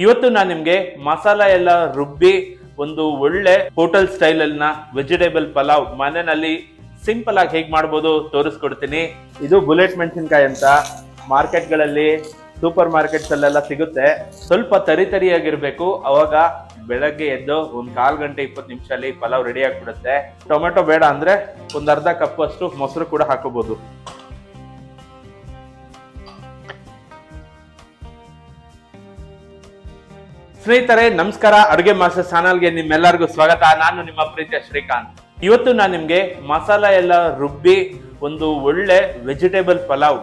ಇವತ್ತು ನಾನು ನಿಮ್ಗೆ ಮಸಾಲ ಎಲ್ಲ ರುಬ್ಬಿ ಒಂದು ಒಳ್ಳೆ ಹೋಟೆಲ್ ಸ್ಟೈಲ್ ಅಲ್ಲಿನ ವೆಜಿಟೇಬಲ್ ಪಲಾವ್ ಮನೆಯಲ್ಲಿ ಸಿಂಪಲ್ ಆಗಿ ಹೇಗ್ ಮಾಡ್ಬೋದು ತೋರಿಸ್ಕೊಡ್ತೀನಿ. ಇದು ಬುಲೆಟ್ ಮೆಣಸಿನ್ಕಾಯಿ ಅಂತ ಮಾರ್ಕೆಟ್ಗಳಲ್ಲಿ ಸೂಪರ್ ಮಾರ್ಕೆಟ್ಸ್ ಅಲ್ಲೆಲ್ಲ ಸಿಗುತ್ತೆ. ಸ್ವಲ್ಪ ತರಿಯಾಗಿರ್ಬೇಕು. ಅವಾಗ ಬೆಳಗ್ಗೆ ಎದ್ದು ಒಂದ್ 1/4 ಗಂಟೆ 20 ನಿಮಿಷದಲ್ಲಿ ಪಲಾವ್ ರೆಡಿ ಆಗ್ಬಿಡುತ್ತೆ. ಟೊಮೆಟೊ ಬೇಡ ಅಂದ್ರೆ ಒಂದ್ ಅರ್ಧ ಕಪ್ ಅಷ್ಟು ಮೊಸರು ಕೂಡ ಹಾಕೋಬಹುದು. ಸ್ನೇಹಿತರೆ ನಮಸ್ಕಾರ, ಅಡುಗೆ ಮಾಸ್ಟರ್ ಚಾನಲ್ಗೆ ನಿಮ್ಮೆಲ್ಲರಿಗೂ ಸ್ವಾಗತ. ನಾನು ನಿಮ್ಮ ಪ್ರೀತಿಯ ಶ್ರೀಕಾಂತ್. ಇವತ್ತು ನಾನು ನಿಮ್ಗೆ ಮಸಾಲ ಎಲ್ಲ ರುಬ್ಬಿ ಒಂದು ಒಳ್ಳೆ ವೆಜಿಟೇಬಲ್ ಪಲಾವ್,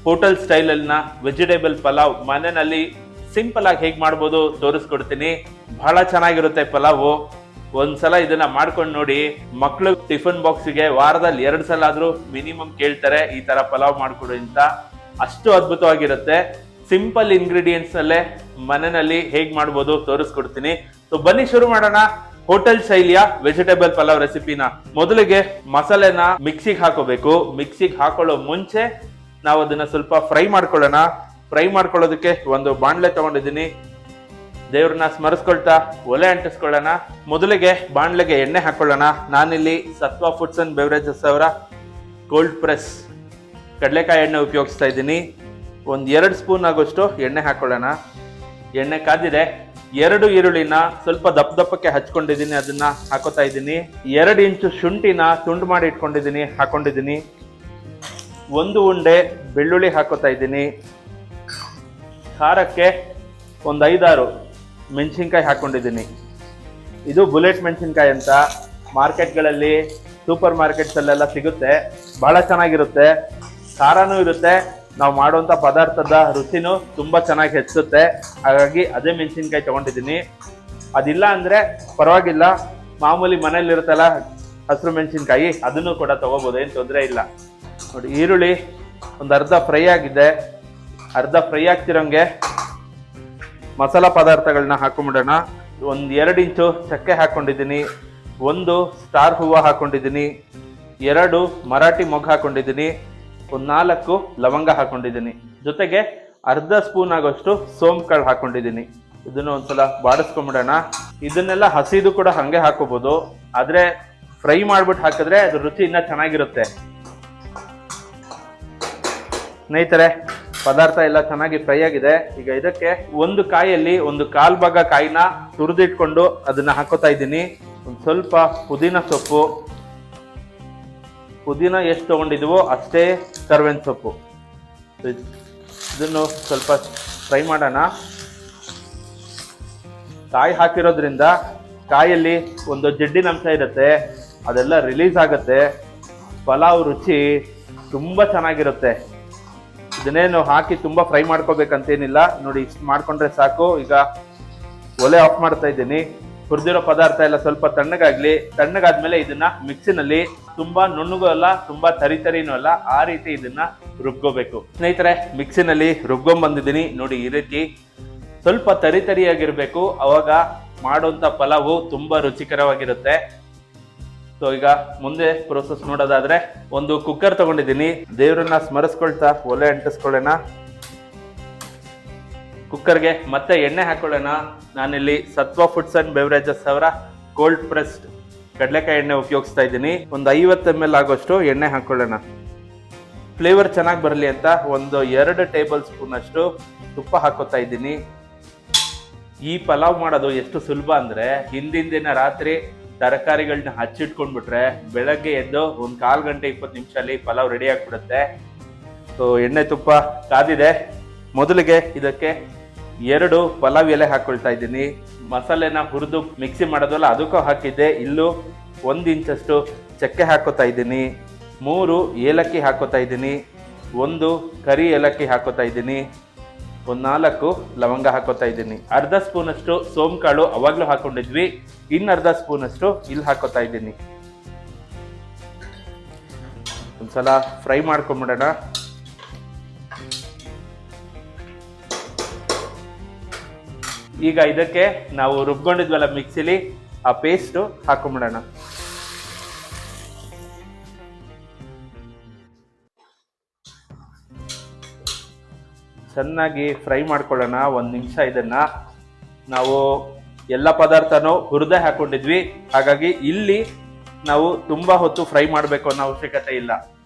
ಹೋಟೆಲ್ ಸ್ಟೈಲ್ ಅಲ್ಲಿನ ವೆಜಿಟೇಬಲ್ ಪಲಾವ್ ಮನೆಯಲ್ಲಿ ಸಿಂಪಲ್ ಆಗಿ ಹೇಗ್ ಮಾಡ್ಬೋದು ತೋರಿಸ್ಕೊಡ್ತೀನಿ. ಬಹಳ ಚೆನ್ನಾಗಿರುತ್ತೆ ಪಲಾವು. ಒಂದ್ಸಲ ಇದನ್ನ ಮಾಡ್ಕೊಂಡು ನೋಡಿ. ಮಕ್ಳು ಟಿಫನ್ ಬಾಕ್ಸ್ಗೆ ವಾರದಲ್ಲಿ 2 ಸಲ ಆದ್ರೂ ಮಿನಿಮಮ್ ಕೇಳ್ತಾರೆ ಈ ತರ ಪಲಾವ್ ಮಾಡ್ಕೊಡು ಅಂತ. ಅಷ್ಟು ಅದ್ಭುತವಾಗಿರುತ್ತೆ. ಸಿಂಪಲ್ ಇಂಗ್ರೀಡಿಯೆಂಟ್ಸ್ ಅಲ್ಲೇ ಮನೆಯಲ್ಲಿ ಹೇಗ್ ಮಾಡ್ಬೋದು ತೋರಿಸ್ಕೊಡ್ತೀನಿ. ಸೊ ಬನ್ನಿ ಶುರು ಮಾಡೋಣ ಹೋಟೆಲ್ ಶೈಲಿಯ ವೆಜಿಟೇಬಲ್ ಪಲಾವ್ ರೆಸಿಪಿನ. ಮೊದಲಿಗೆ ಮಸಾಲೆನ ಮಿಕ್ಸಿಗೆ ಹಾಕೋಬೇಕು. ಮಿಕ್ಸಿಗೆ ಹಾಕೊಳ್ಳೋ ಮುಂಚೆ ನಾವು ಅದನ್ನ ಸ್ವಲ್ಪ ಫ್ರೈ ಮಾಡ್ಕೊಳ್ಳೋಣ. ಫ್ರೈ ಮಾಡ್ಕೊಳ್ಳೋದಕ್ಕೆ ಒಂದು ಬಾಣಲೆ ತಗೊಂಡಿದ್ದೀನಿ. ದೇವ್ರನ್ನ ಸ್ಮರಿಸ್ಕೊಳ್ತಾ ಒಲೆ ಅಂಟಿಸ್ಕೊಳ್ಳೋಣ. ಮೊದಲಿಗೆ ಬಾಣಲೆಗೆ ಎಣ್ಣೆ ಹಾಕೊಳ್ಳೋಣ. ನಾನಿಲ್ಲಿ ಸತ್ವ ಫುಡ್ಸ್ ಅಂಡ್ ಬೆವರೇಜಸ್ ಅವರ ಕೋಲ್ಡ್ ಪ್ರೆಸ್ ಕಡಲೆಕಾಯಿ ಎಣ್ಣೆ ಉಪಯೋಗಿಸ್ತಾ ಇದ್ದೀನಿ. ಒಂದು 2 ಸ್ಪೂನ್ ಆಗೋಷ್ಟು ಎಣ್ಣೆ ಹಾಕೊಳ್ಳೋಣ. ಎಣ್ಣೆ ಕಾದಿದೆ. 2 ಈರುಳ್ಳಿನ ಸ್ವಲ್ಪ ದಪ್ಪಕ್ಕೆ ಹಚ್ಕೊಂಡಿದ್ದೀನಿ, ಅದನ್ನ ಹಾಕೋತಾ ಇದ್ದೀನಿ. 2 ಇಂಚು ಶುಂಠಿನ ತುಂಡು ಮಾಡಿ ಇಟ್ಕೊಂಡಿದ್ದೀನಿ, ಹಾಕೊಂಡಿದ್ದೀನಿ. 1 ಉಂಡೆ ಬೆಳ್ಳುಳ್ಳಿ ಹಾಕೋತಾ ಇದ್ದೀನಿ. ಖಾರಕ್ಕೆ ಒಂದು 5-6 ಮೆಣಸಿನ್ಕಾಯಿ ಹಾಕೊಂಡಿದ್ದೀನಿ. ಇದು ಬುಲೆಟ್ ಮೆಣಸಿನ್ಕಾಯಿ ಅಂತ ಮಾರ್ಕೆಟ್ಗಳಲ್ಲಿ ಸೂಪರ್ ಮಾರ್ಕೆಟ್ಸ್ ಅಲ್ಲೆಲ್ಲ ಸಿಗುತ್ತೆ. ಬಹಳ ಚೆನ್ನಾಗಿರುತ್ತೆ, ಖಾರನೂ ಇರುತ್ತೆ. ನಾವು ಮಾಡುವಂತ ಪದಾರ್ಥದ ರುಚಿನೂ ತುಂಬಾ ಚೆನ್ನಾಗಿ ಹೆಚ್ಚುತ್ತೆ. ಹಾಗಾಗಿ ಅದೇ ಮೆಣಸಿನ್ಕಾಯಿ ತಗೊಂಡಿದ್ದೀನಿ. ಅದಿಲ್ಲ ಅಂದ್ರೆ ಪರವಾಗಿಲ್ಲ, ಮಾಮೂಲಿ ಮನೇಲಿ ಇರುತ್ತಲ್ಲ ಹಸಿರು ಮೆಣಸಿನ್ಕಾಯಿ, ಅದನ್ನು ಕೂಡ ತಗೋಬಹುದು, ಏನು ತೊಂದರೆ ಇಲ್ಲ. ನೋಡಿ, ಈರುಳ್ಳಿ ಒಂದು ಅರ್ಧ ಫ್ರೈ ಆಗಿದೆ. ಅರ್ಧ ಫ್ರೈ ಆಗ್ತಿರೋಂಗೆ ಮಸಾಲಾ ಪದಾರ್ಥಗಳನ್ನ ಹಾಕೊಂಡ್ಬಿಡೋಣ. ಒಂದು 2 ಇಂಚು ಚಕ್ಕೆ ಹಾಕೊಂಡಿದ್ದೀನಿ. 1 ಸ್ಟಾರ್ ಹೂವು ಹಾಕೊಂಡಿದ್ದೀನಿ. 2 ಮರಾಠಿ ಮೊಗ್ಗು ಹಾಕೊಂಡಿದ್ದೀನಿ. ಒಂದು 4 ಲವಂಗ ಹಾಕೊಂಡಿದ್ದೀನಿ. ಜೊತೆಗೆ ಅರ್ಧ ಸ್ಪೂನ್ ಆಗೋಷ್ಟು ಸೋಂಪು ಕಾಳು ಹಾಕೊಂಡಿದ್ದೀನಿ. ಇದನ್ನು ಒಂದ್ಸಲ ಬಾಡಿಸ್ಕೊಂಡ್ಬಿಡೋಣ. ಇದನ್ನೆಲ್ಲ ಹಸಿದು ಕೂಡ ಹಂಗೆ ಹಾಕೋಬಹುದು, ಆದ್ರೆ ಫ್ರೈ ಮಾಡ್ಬಿಟ್ಟು ಹಾಕಿದ್ರೆ ಅದ್ರ ರುಚಿ ಇನ್ನ ಚೆನ್ನಾಗಿರುತ್ತೆ. ಸ್ನೇಹಿತರೆ, ಪದಾರ್ಥ ಎಲ್ಲ ಚೆನ್ನಾಗಿ ಫ್ರೈ ಆಗಿದೆ. ಈಗ ಇದಕ್ಕೆ ಒಂದು ಕಾಯಲ್ಲಿ 1/4 ಭಾಗ ಕಾಯಿನ ತುರಿದಿಟ್ಕೊಂಡು ಅದನ್ನ ಹಾಕೋತಾ ಇದ್ದೀನಿ. ಒಂದು ಸ್ವಲ್ಪ ಪುದೀನ ಸೊಪ್ಪು, ಪುದೀನ ಎಷ್ಟು ತಗೊಂಡಿದ್ವೋ ಅಷ್ಟೇ ಕರ್ಬೇವಿನ ಸೊಪ್ಪು. ಇದನ್ನು ಸ್ವಲ್ಪ ಫ್ರೈ ಮಾಡೋಣ. ಕಾಯಿ ಹಾಕಿರೋದ್ರಿಂದ ಕಾಯಲ್ಲಿ ಒಂದು ಜಿಡ್ಡಿನ ಅಂಶ ಇರುತ್ತೆ, ಅದೆಲ್ಲ ರಿಲೀಸ್ ಆಗುತ್ತೆ. ಪಲಾವ್ ರುಚಿ ತುಂಬಾ ಚೆನ್ನಾಗಿರುತ್ತೆ. ಇದನ್ನೇನು ಹಾಕಿ ತುಂಬಾ ಫ್ರೈ ಮಾಡ್ಕೋಬೇಕಂತೇನಿಲ್ಲ. ನೋಡಿ, ಇಷ್ಟು ಮಾಡ್ಕೊಂಡ್ರೆ ಸಾಕು. ಈಗ ಒಲೆ ಆಫ್ ಮಾಡ್ತಾ ಇದ್ದೀನಿ. ಹುರಿದಿರೋ ಪದಾರ್ಥ ಎಲ್ಲ ಸ್ವಲ್ಪ ತಣ್ಣಗಾಗ್ಲಿ. ತಣ್ಣಗಾದ್ಮೇಲೆ ಇದನ್ನ ಮಿಕ್ಸಿನಲ್ಲಿ ತುಂಬಾ ನುಣ್ಣಗೂ ಅಲ್ಲ, ತುಂಬಾ ತರಿನೂ ಅಲ್ಲ, ಆ ರೀತಿ ಇದನ್ನ ರುಬ್ಕೋಬೇಕು. ಸ್ನೇಹಿತರೆ, ಮಿಕ್ಸಿನಲ್ಲಿ ರುಬ್ಕೊಂಡ್ ಬಂದಿದ್ದೀನಿ. ನೋಡಿ, ಈ ರೀತಿ ಸ್ವಲ್ಪ ತರಿಯಾಗಿರ್ಬೇಕು. ಅವಾಗ ಮಾಡುವಂತ ಪಲಾವು ತುಂಬಾ ರುಚಿಕರವಾಗಿರುತ್ತೆ. ಸೊ ಈಗ ಮುಂದೆ ಪ್ರೋಸೆಸ್ ನೋಡೋದಾದ್ರೆ, ಒಂದು ಕುಕ್ಕರ್ ತಗೊಂಡಿದ್ದೀನಿ. ದೇವ್ರನ್ನ ಸ್ಮರಿಸ್ಕೊಳ್ತಾ ಒಲೆ ಅಂಟಿಸ್ಕೊಳ್ಳೋಣ. ಕುಕ್ಕರ್ಗೆ ಮತ್ತೆ ಎಣ್ಣೆ ಹಾಕೊಳ್ಳೋಣ. ನಾನಿಲ್ಲಿ ಸತ್ವ ಫುಡ್ಸ್ ಅಂಡ್ ಬೆವರೇಜಸ್ ಅವರ ಕೋಲ್ಡ್ ಪ್ರೆಸ್ಡ್ ಕಡಲೆಕಾಯಿ ಎಣ್ಣೆ ಉಪಯೋಗಿಸ್ತಾ ಇದ್ದೀನಿ. ಒಂದು 50 ml ಆಗೋಷ್ಟು ಎಣ್ಣೆ ಹಾಕೊಳ್ಳೋಣ. ಫ್ಲೇವರ್ ಚೆನ್ನಾಗಿ ಬರಲಿ ಅಂತ ಒಂದು 2 ಟೇಬಲ್ ಸ್ಪೂನ್ ಅಷ್ಟು ತುಪ್ಪ ಹಾಕೋತಾ ಇದ್ದೀನಿ. ಈ ಪಲಾವ್ ಮಾಡೋದು ಎಷ್ಟು ಸುಲಭ ಅಂದ್ರೆ, ಹಿಂದಿನ ದಿನ ರಾತ್ರಿ ತರಕಾರಿಗಳನ್ನ ಹಚ್ಚಿಟ್ಕೊಂಡ್ಬಿಟ್ರೆ ಬೆಳಗ್ಗೆ ಎದ್ದು ಒಂದು 1/4 ಗಂಟೆ 20 ನಿಮಿಷದಲ್ಲಿ ಪಲಾವ್ ರೆಡಿ ಆಗ್ಬಿಡುತ್ತೆ. ಸೊ ಎಣ್ಣೆ ತುಪ್ಪ ಕಾದಿದೆ. ಮೊದಲಿಗೆ ಇದಕ್ಕೆ 2 ಪಲಾವ್ ಎಲೆ ಹಾಕೊಳ್ತಾ ಇದ್ದೀನಿ. ಮಸಾಲೆನ ಹುರಿದು ಮಿಕ್ಸಿ ಮಾಡೋದಲ್ಲ, ಅದಕ್ಕೂ ಹಾಕಿದ್ದೆ. ಇಲ್ಲೂ 1 ಇಂಚಷ್ಟು ಚಕ್ಕೆ ಹಾಕೋತಾ ಇದ್ದೀನಿ. 3 ಏಲಕ್ಕಿ ಹಾಕೋತಾ ಇದ್ದೀನಿ. 1 ಕರಿ ಏಲಕ್ಕಿ ಹಾಕೋತಾ ಇದ್ದೀನಿ. ಒಂದು 4 ಲವಂಗ ಹಾಕೋತಾ ಇದ್ದೀನಿ. ಅರ್ಧ ಸ್ಪೂನ್ ಅಷ್ಟು ಸೋಂಪು ಕಾಳು ಅವಾಗ್ಲೂ ಹಾಕೊಂಡಿದ್ವಿ. ಅರ್ಧ ಸ್ಪೂನ್ ಅಷ್ಟು ಇಲ್ಲಿ ಹಾಕೋತಾ ಇದ್ದೀನಿ. ಒಂದ್ಸಲ ಫ್ರೈ ಮಾಡ್ಕೊಂಡ್ಬಿಡೋಣ. ಈಗ ಇದಕ್ಕೆ ನಾವು ರುಬ್ಕೊಂಡಿದ್ವಲ್ಲ ಮಿಕ್ಸಿಲಿ, ಆ ಪೇಸ್ಟ್ ಹಾಕೊಂಡ್ಬಿಡೋಣ. ಚೆನ್ನಾಗಿ ಫ್ರೈ ಮಾಡ್ಕೊಳ್ಳೋಣ. 1 ನಿಮಿಷ ಇದನ್ನ ನಾವು ಎಲ್ಲ ಪದಾರ್ಥನೂ ಹುರಿದೇ ಹಾಕೊಂಡಿದ್ವಿ, ಹಾಗಾಗಿ ಇಲ್ಲಿ ನಾವು ತುಂಬಾ ಹೊತ್ತು ಫ್ರೈ ಮಾಡಬೇಕು ಅನ್ನೋ ಅವಶ್ಯಕತೆ ಇಲ್ಲ.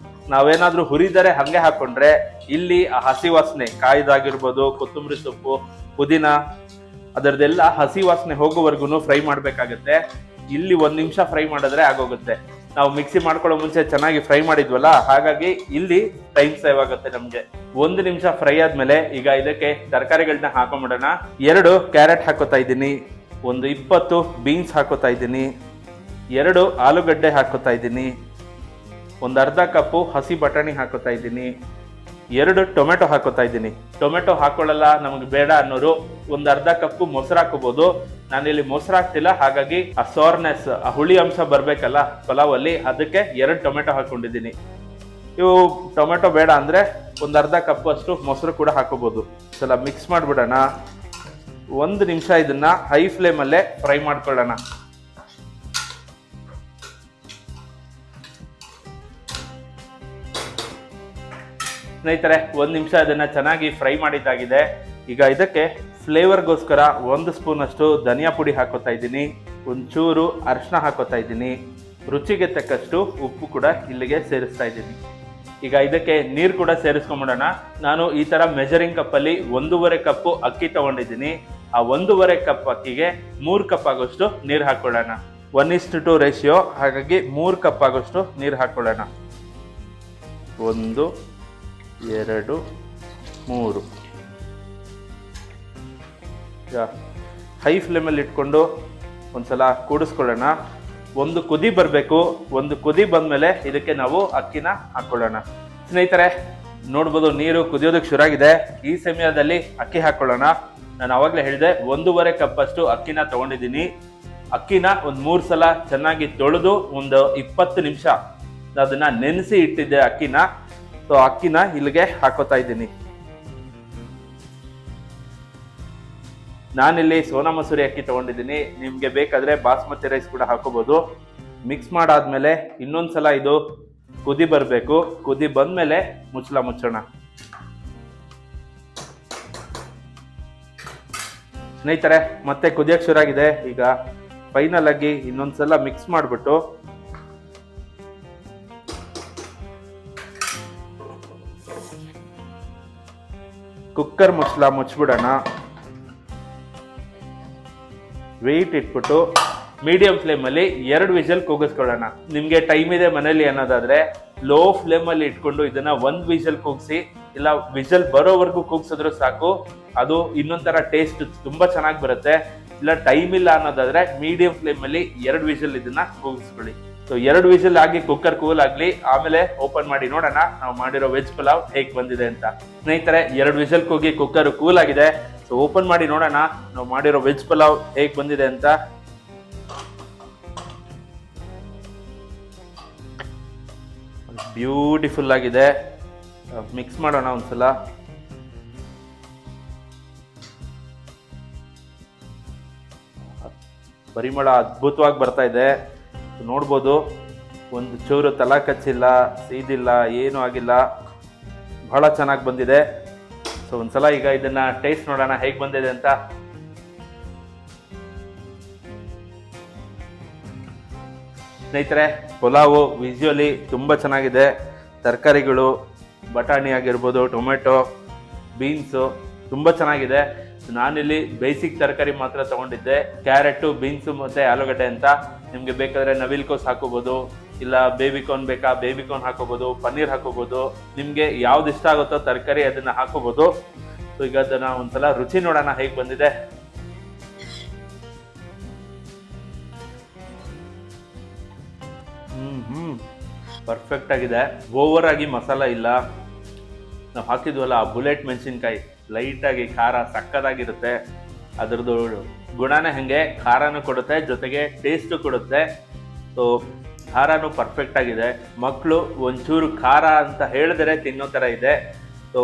ನಾವೇನಾದ್ರೂ ಹುರಿದರೆ ಹಂಗೆ ಹಾಕೊಂಡ್ರೆ ಇಲ್ಲಿ ಆ ಹಸಿ ವಾಸನೆ, ಕಾಯ್ದಾಗಿರ್ಬೋದು, ಕೊತ್ತಂಬರಿ ಸೊಪ್ಪು, ಪುದೀನ, ಅದರದೆಲ್ಲ ಹಸಿ ವಾಸನೆ ಹೋಗೋವರೆಗೂ ಫ್ರೈ ಮಾಡ್ಬೇಕಾಗತ್ತೆ. ಇಲ್ಲಿ 1 ನಿಮಿಷ ಫ್ರೈ ಮಾಡಿದ್ರೆ ಆಗೋಗುತ್ತೆ. ನಾವು ಮಿಕ್ಸಿ ಮಾಡ್ಕೊಳ್ಳೋ ಮುಂಚೆ ಚೆನ್ನಾಗಿ ಫ್ರೈ ಮಾಡಿದ್ವಲ್ಲ, ಹಾಗಾಗಿ ಇಲ್ಲಿ ಟೈಮ್ ಸೇವ್ ಆಗುತ್ತೆ ನಮ್ಗೆ. 1 ನಿಮಿಷ ಫ್ರೈ ಆದ್ಮೇಲೆ ಈಗ ಇದಕ್ಕೆ ತರಕಾರಿಗಳನ್ನ ಹಾಕೊಂಡ್ಬಿಡೋಣ. 2 ಕ್ಯಾರೆಟ್ ಹಾಕೋತಾ ಇದ್ದೀನಿ, ಒಂದು 20 ಬೀನ್ಸ್ ಹಾಕೋತಾ ಇದ್ದೀನಿ, 2 ಆಲೂಗಡ್ಡೆ ಹಾಕೋತಾ ಇದ್ದೀನಿ, ಒಂದು ಅರ್ಧ ಕಪ್ಪು ಹಸಿ ಬಟಾಣಿ ಹಾಕೋತಾ ಇದ್ದೀನಿ, 2 ಟೊಮೆಟೊ ಹಾಕೋತಾ ಇದ್ದೀನಿ. ಟೊಮೆಟೊ ಹಾಕೊಳ್ಳಲ್ಲ, ನಮಗೆ ಬೇಡ ಅನ್ನೋರು ಒಂದು ಅರ್ಧ ಕಪ್ಪು ಮೊಸರು ಹಾಕೋಬಹುದು. ನಾನಿಲ್ಲಿ ಮೊಸರು ಹಾಕ್ತಿಲ್ಲ, ಹಾಗಾಗಿ ಆ ಸೋರ್ನೆಸ್, ಆ ಹುಳಿ ಅಂಶ ಬರ್ಬೇಕಲ್ಲ ಪಲಾವಲ್ಲಿ, ಅದಕ್ಕೆ 2 ಟೊಮೆಟೊ ಹಾಕೊಂಡಿದ್ದೀನಿ. ಇವು ಟೊಮೆಟೊ ಬೇಡ ಅಂದ್ರೆ ಒಂದು ಅರ್ಧ ಕಪ್ ಅಷ್ಟು ಮೊಸರು ಕೂಡ ಹಾಕೋಬಹುದು. ಸಲ ಮಿಕ್ಸ್ ಮಾಡ್ಬಿಡೋಣ. 1 ನಿಮಿಷ ಇದನ್ನ ಹೈ ಫ್ಲೇಮ್ ಅಲ್ಲೇ ಫ್ರೈ ಮಾಡ್ಕೊಳ್ಳೋಣ. ಸ್ನೇಹಿತರೆ, 1 ನಿಮಿಷ ಇದನ್ನ ಚೆನ್ನಾಗಿ ಫ್ರೈ ಮಾಡಿದ್ದಾಗಿದೆ. ಈಗ ಇದಕ್ಕೆ ಫ್ಲೇವರ್ಗೋಸ್ಕರ 1 ಸ್ಪೂನ್ ಅಷ್ಟು ಧನಿಯಾ ಪುಡಿ ಹಾಕೋತಾ ಇದ್ದೀನಿ, ಒಂಚೂರು ಅರಿಶಿನ ಹಾಕೋತಾ ಇದ್ದೀನಿ, ರುಚಿಗೆ ತಕ್ಕಷ್ಟು ಉಪ್ಪು ಕೂಡ ಇಲ್ಲಿಗೆ ಸೇರಿಸ್ತಾ ಇದ್ದೀನಿ. ಈಗ ಇದಕ್ಕೆ ನೀರು ಕೂಡ ಸೇರಿಸ್ಕೊಂಡ್ಬಿಡೋಣ. ನಾನು ಈ ತರ ಮೆಜರಿಂಗ್ ಕಪ್ಪಲ್ಲಿ 1.5 ಕಪ್ಪು ಅಕ್ಕಿ ತಗೊಂಡಿದ್ದೀನಿ. ಆ 1.5 ಕಪ್ ಅಕ್ಕಿಗೆ 3 ಕಪ್ ಆಗೋಷ್ಟು ನೀರು ಹಾಕೊಳ್ಳೋಣ. 1:2 ರೇಷಿಯೋ, ಹಾಗಾಗಿ 3 ಕಪ್ ಆಗೋಷ್ಟು ನೀರು ಹಾಕೊಳ್ಳೋಣ. 1, 2, 3. ಹೈ ಫ್ಲೇಮಲ್ಲಿ ಇಟ್ಕೊಂಡು ಒಂದ್ಸಲ ಕೂಡಿಸ್ಕೊಳ್ಳೋಣ. ಒಂದು ಕುದಿ ಬರಬೇಕು. ಒಂದು ಕುದಿ ಬಂದ್ಮೇಲೆ ಇದಕ್ಕೆ ನಾವು ಅಕ್ಕಿನ ಹಾಕೊಳ್ಳೋಣ. ಸ್ನೇಹಿತರೆ, ನೋಡ್ಬೋದು ನೀರು ಕುದಿಯೋದಕ್ಕೆ ಶುರುವಾಗಿದೆ. ಈ ಸಮಯದಲ್ಲಿ ಅಕ್ಕಿ ಹಾಕೊಳ್ಳೋಣ. ನಾನು ಅವಾಗಲೇ ಹೇಳಿದೆ 1.5 ಕಪ್ ಅಷ್ಟು ಅಕ್ಕಿನ ತಗೊಂಡಿದ್ದೀನಿ. ಅಕ್ಕಿನ ಒಂದು 3 ಸಲ ಚೆನ್ನಾಗಿ ತೊಳೆದು ಒಂದು 20 ನಿಮಿಷ ಅದನ್ನ ನೆನೆಸಿ ಇಟ್ಟಿದ್ದೆ ಅಕ್ಕಿನ. ಸೊ ಅಕ್ಕಿನ ಇಲ್ಲಿಗೆ ಹಾಕೋತಾ ಇದ್ದೀನಿ. ನಾನಿಲ್ಲಿ ಸೋನಾ ಮಸೂರಿ ಅಕ್ಕಿ ತಗೊಂಡಿದ್ದೀನಿ. ನಿಮ್ಗೆ ಬೇಕಾದ್ರೆ ಬಾಸ್ಮತಿ ರೈಸ್ ಕೂಡ ಹಾಕೋಬಹುದು. ಮಿಕ್ಸ್ ಮಾಡಾದ್ಮೇಲೆ ಇನ್ನೊಂದ್ಸಲ ಇದು ಕುದಿ ಬರಬೇಕು. ಕುದಿ ಬಂದ್ಮೇಲೆ ಮುಚ್ಚಳ ಮುಚ್ಚೋಣ. ಸ್ನೇಹಿತರೆ, ಮತ್ತೆ ಕುದಿಯಕ್ಕೆ ಶುರುವಾಗಿದೆ. ಈಗ ಫೈನಲ್ ಆಗಿ ಇನ್ನೊಂದ್ಸಲ ಮಿಕ್ಸ್ ಮಾಡ್ಬಿಟ್ಟು ಕುಕ್ಕರ್ ಮುಚ್ಚಳ ಮುಚ್ಚಿಬಿಡೋಣ. ವೆಯ್ಟ್ ಇಟ್ಬಿಟ್ಟು ಮೀಡಿಯಂ ಫ್ಲೇಮಲ್ಲಿ 2 ವಿಷಲ್ ಕೂಗಿಸ್ಕೊಳ್ಳೋಣ. ನಿಮಗೆ ಟೈಮ್ ಇದೆ ಮನೇಲಿ ಅನ್ನೋದಾದ್ರೆ ಲೋ ಫ್ಲೇಮಲ್ಲಿ ಇಟ್ಕೊಂಡು ಇದನ್ನ 1 ವಿಷಲ್ ಕೂಗಿಸಿ, ಇಲ್ಲ ವಿಷಲ್ ಬರೋವರೆಗೂ ಕೂಗ್ಸಿದ್ರು ಸಾಕು. ಅದು ಇನ್ನೊಂಥರ ಟೇಸ್ಟ್ ತುಂಬಾ ಚೆನ್ನಾಗಿ ಬರುತ್ತೆ. ಇಲ್ಲ ಟೈಮ್ ಇಲ್ಲ ಅನ್ನೋದಾದ್ರೆ ಮೀಡಿಯಂ ಫ್ಲೇಮಲ್ಲಿ 2 ವಿಷಲ್ ಇದನ್ನ ಕೂಗಿಸ್ಕೊಳ್ಳಿ. ಸೊ 2 ವಿಷಲ್ ಆಗಿ ಕುಕ್ಕರ್ ಕೂಲ್ ಆಗ್ಲಿ, ಆಮೇಲೆ ಓಪನ್ ಮಾಡಿ ನೋಡೋಣ ನಾವು ಮಾಡಿರೋ ವೆಜ್ ಪಲಾವ್ ಹೇಗ್ ಬಂದಿದೆ ಅಂತ. ಸ್ನೇಹಿತರೆ, 2 ವಿಷಲ್ ಕೂಗಿ ಕುಕ್ಕರ್ ಕೂಲ್ ಆಗಿದೆ. ಸೊ ಓಪನ್ ಮಾಡಿ ನೋಡೋಣ ನಾವು ಮಾಡಿರೋ ವೆಜ್ ಪಲಾವ್ ಹೇಗ್ ಬಂದಿದೆ ಅಂತ. ಬ್ಯೂಟಿಫುಲ್ ಆಗಿದೆ. ಮಿಕ್ಸ್ ಮಾಡೋಣ ಒಂದ್ಸಲ. ಪರಿಮಳ ಅದ್ಭುತವಾಗಿ ಬರ್ತಾ ಇದೆ. ನೋಡ್ಬೋದು, ಒಂದು ಚೂರು ತಲಾ ಕಚ್ಚಿಲ್ಲ, ಸೀದಿಲ್ಲ, ಏನೂ ಆಗಿಲ್ಲ. ಬಹಳ ಚೆನ್ನಾಗಿ ಬಂದಿದೆ. ಸೊ ಒಂದ್ಸಲ ಈಗ ಇದನ್ನ ಟೇಸ್ಟ್ ನೋಡೋಣ ಹೇಗೆ ಬಂದಿದೆ ಅಂತ. ಸ್ನೇಹಿತರೆ, ಪಲಾವು ವಿಜುವಲಿ ತುಂಬ ಚೆನ್ನಾಗಿದೆ. ತರಕಾರಿಗಳು, ಬಟಾಣಿ ಆಗಿರ್ಬೋದು, ಟೊಮೆಟೊ, ಬೀನ್ಸು ತುಂಬ ಚೆನ್ನಾಗಿದೆ. ನಾನಿಲ್ಲಿ ಬೇಸಿಕ್ ತರಕಾರಿ ಮಾತ್ರ ತಗೊಂಡಿದ್ದೆ, ಕ್ಯಾರೆಟು, ಬೀನ್ಸು ಮತ್ತು ಆಲೂಗಡ್ಡೆ ಅಂತ. ನಿಮಗೆ ಬೇಕಾದರೆ ನವಿಲ್ಕೋಸ್ ಹಾಕೋಬೋದು, ಇಲ್ಲ ಬೇಬಿಕಾರ್ನ್ ಬೇಕಾ ಬೇಬಿಕಾರ್ನ್ ಹಾಕೋಬೋದು, ಪನ್ನೀರ್ ಹಾಕೋಬೋದು. ನಿಮಗೆ ಯಾವ್ದು ಇಷ್ಟ ಆಗುತ್ತೋ ತರಕಾರಿ ಅದನ್ನು ಹಾಕೋಬೋದು. ಸೊ ಈಗ ಅದನ್ನು ಒಂದ್ಸಲ ರುಚಿ ನೋಡೋಣ ಹೇಗೆ ಬಂದಿದೆ. ಪರ್ಫೆಕ್ಟ್ ಆಗಿದೆ. ಓವರ್ ಆಗಿ ಮಸಾಲ ಇಲ್ಲ. ನಾವು ಹಾಕಿದ್ವಲ್ಲ ಆ ಬುಲೆಟ್ ಮೆಣಸಿನ್ಕಾಯಿ, ಲೈಟಾಗಿ ಖಾರ ಸಕ್ಕದಾಗಿರುತ್ತೆ. ಅದ್ರದ್ದು ಗುಣನೇ ಹಾಗೆ, ಖಾರನೂ ಕೊಡುತ್ತೆ, ಜೊತೆಗೆ ಟೇಸ್ಟು ಕೊಡುತ್ತೆ. ಸೊ ಖಾರನೂ ಪರ್ಫೆಕ್ಟ್ ಆಗಿದೆ. ಮಕ್ಕಳು ಒಂಚೂರು ಖಾರ ಅಂತ ಹೇಳಿದ್ರೆ ತಿನ್ನೋ ಥರ ಇದೆ. ಸೊ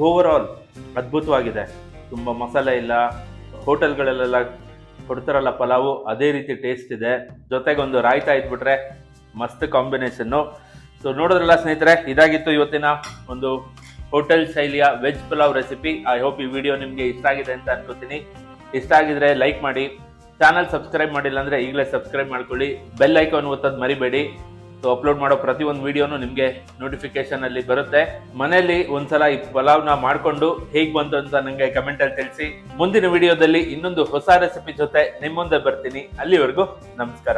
ಓವರ್ ಆಲ್ ಅದ್ಭುತವಾಗಿದೆ. ತುಂಬ ಮಸಾಲೆ ಇಲ್ಲ. ಹೋಟೆಲ್ಗಳಲ್ಲೆಲ್ಲ ಕೊಡ್ತಾರಲ್ಲ ಪಲಾವು, ಅದೇ ರೀತಿ ಟೇಸ್ಟ್ ಇದೆ. ಜೊತೆಗೊಂದು ರಾಯ್ತಾ ಇದ್ಬಿಟ್ರೆ ಮಸ್ತ್ ಕಾಂಬಿನೇಷನ್ನು. ಸೊ ನೋಡಿದ್ರಲ್ಲ ಸ್ನೇಹಿತರೆ, ಇದಾಗಿತ್ತು ಇವತ್ತಿನ ಒಂದು ಹೋಟೆಲ್ ಶೈಲಿಯ veg pulao recipe. I hope ಈ ವಿಡಿಯೋ ನಿಮಗೆ ಇಷ್ಟ ಆಗಿದೆ ಅಂತ ಅನ್ಕೋತೀನಿ. ಇಷ್ಟ ಆಗಿದ್ರೆ ಲೈಕ್ ಮಾಡಿ, ಚಾನಲ್ ಸಬ್ಸ್ಕ್ರೈಬ್ ಮಾಡಿಲ್ಲ ಅಂದ್ರೆ ಈಗಲೇ ಸಬ್ಸ್ಕ್ರೈಬ್ ಮಾಡ್ಕೊಳ್ಳಿ, ಬೆಲ್ ಐಕಾನ್ ಒತ್ತೋದು ಮರಿಬೇಡಿ. ಸೊ ಅಪ್ಲೋಡ್ ಮಾಡೋ ಪ್ರತಿಯೊಂದು ವಿಡಿಯೋನು ನಿಮಗೆ ನೋಟಿಫಿಕೇಶನ್ ಅಲ್ಲಿ ಬರುತ್ತೆ. ಮನೆಯಲ್ಲಿ ಒಂದ್ಸಲ ಈ ಪಲಾವ್ನ ಮಾಡ್ಕೊಂಡು ಹೇಗ್ ಬಂತು ಅಂತ ನಂಗೆ ಕಮೆಂಟ್ ಅಲ್ಲಿ ತಿಳಿಸಿ. ಮುಂದಿನ ವಿಡಿಯೋದಲ್ಲಿ ಇನ್ನೊಂದು ಹೊಸ ರೆಸಿಪಿ ಜೊತೆ ನಿಮ್ಮ ಮುಂದೆ ಬರ್ತೀನಿ. ಅಲ್ಲಿವರೆಗೂ ನಮಸ್ಕಾರ.